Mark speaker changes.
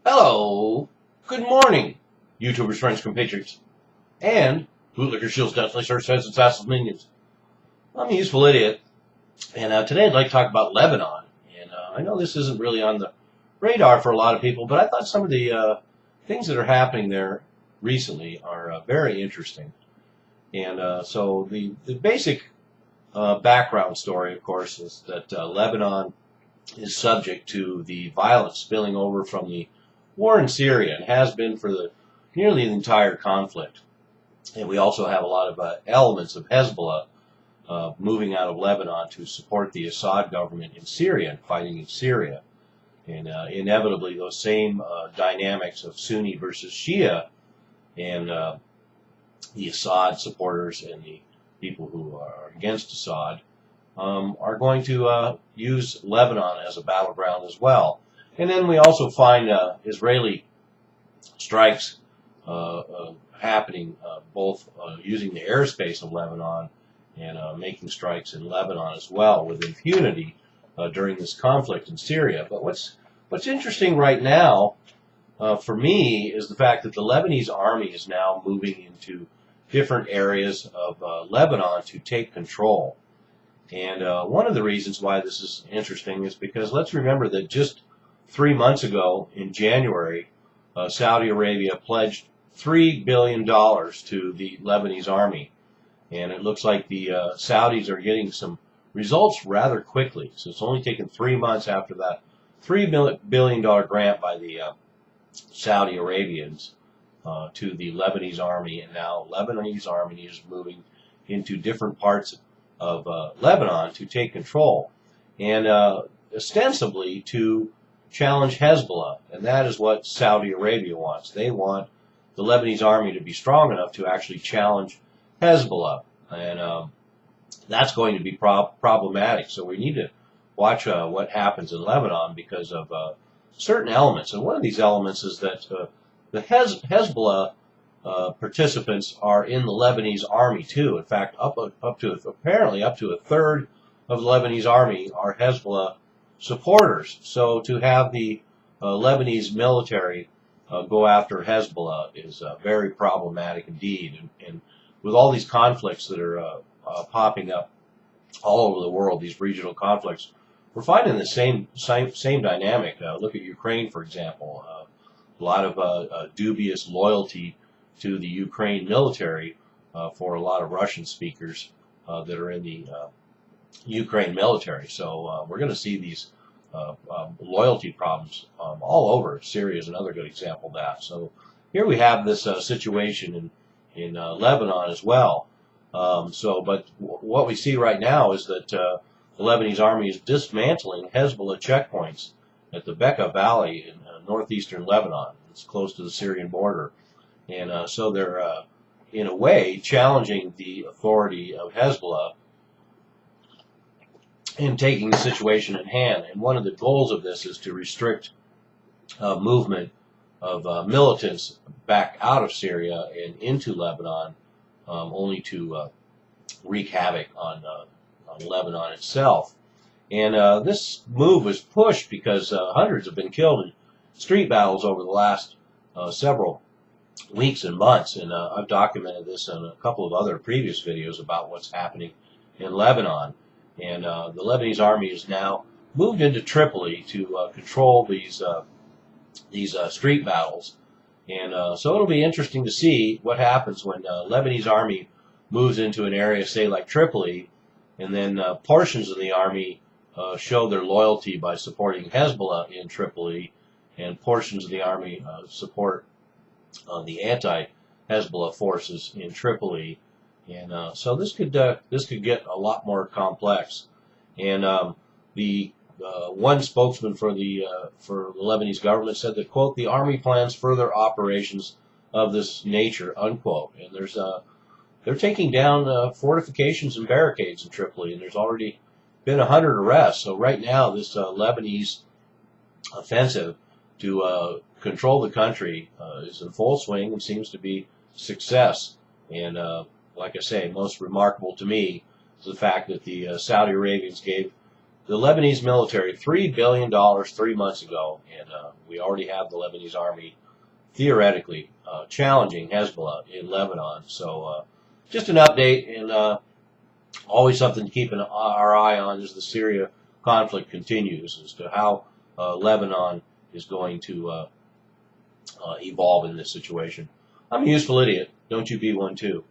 Speaker 1: Hello, good morning, YouTubers, friends, compatriots, and bootlicker shields, deathly search heads, and assassins, minions. I'm a useful idiot, and today I'd like to talk about Lebanon. And I know this isn't really on the radar for a lot of people, but I thought some of the things that are happening there recently are very interesting. And so the basic background story, of course, is that Lebanon is subject to the violence spilling over from the war in Syria, and has been for nearly the entire conflict. And we also have a lot of elements of Hezbollah moving out of Lebanon to support the Assad government in Syria and fighting in Syria. And inevitably, those same dynamics of Sunni versus Shia and the Assad supporters and the people who are against Assad are going to use Lebanon as a battleground as well. And then we also find Israeli strikes happening, both using the airspace of Lebanon and making strikes in Lebanon as well with impunity during this conflict in Syria. But what's interesting right now for me is the fact that the Lebanese army is now moving into different areas of Lebanon to take control. And one of the reasons why this is interesting is because let's remember that just 3 months ago, in January, Saudi Arabia pledged $3 billion to the Lebanese army. And it looks like the Saudis are getting some results rather quickly. So it's only taken 3 months after that $3 billion grant by the Saudi Arabians to the Lebanese army. And now Lebanese army is moving into different parts of Lebanon to take control. And ostensibly to challenge Hezbollah, and that is what Saudi Arabia wants. They want the Lebanese army to be strong enough to actually challenge Hezbollah, and that's going to be problematic. So we need to watch what happens in Lebanon because of certain elements. And one of these elements is that the Hezbollah participants are in the Lebanese army too. In fact, apparently up to a third of the Lebanese army are Hezbollah supporters. So to have the Lebanese military go after Hezbollah is very problematic indeed. And with all these conflicts that are popping up all over the world, these regional conflicts, we're finding the same dynamic. Look at Ukraine, for example. A lot of dubious loyalty to the Ukraine military for a lot of Russian speakers that are in the Ukraine military. So we're going to see these loyalty problems all over. Syria is another good example of that. So here we have this situation in Lebanon as well. But what we see right now is that the Lebanese army is dismantling Hezbollah checkpoints at the Bekaa Valley in northeastern Lebanon. It's close to the Syrian border. And so they're, in a way, challenging the authority of Hezbollah in taking the situation in hand. And one of the goals of this is to restrict movement of militants back out of Syria and into Lebanon, only to wreak havoc on Lebanon itself. And this move was pushed because hundreds have been killed in street battles over the last several weeks and months. And I've documented this in a couple of other previous videos about what's happening in Lebanon. And the Lebanese army is now moved into Tripoli to control these street battles. And so it'll be interesting to see what happens when Lebanese army moves into an area, say like Tripoli, and then portions of the army show their loyalty by supporting Hezbollah in Tripoli, and portions of the army support the anti-Hezbollah forces in Tripoli. And so this could get a lot more complex. And the one spokesman for the Lebanese government said that, quote, the army plans further operations of this nature, unquote. And they're taking down fortifications and barricades in Tripoli, and there's already been 100 arrests. So right now, this Lebanese offensive to control the country is in full swing and seems to be a success. And like I say, most remarkable to me is the fact that the Saudi Arabians gave the Lebanese military, $3 billion 3 months ago, and we already have the Lebanese army theoretically challenging Hezbollah in Lebanon. So just an update, and always something to keep our eye on as the Syria conflict continues, as to how Lebanon is going to evolve in this situation. I'm a useful idiot. Don't you be one too.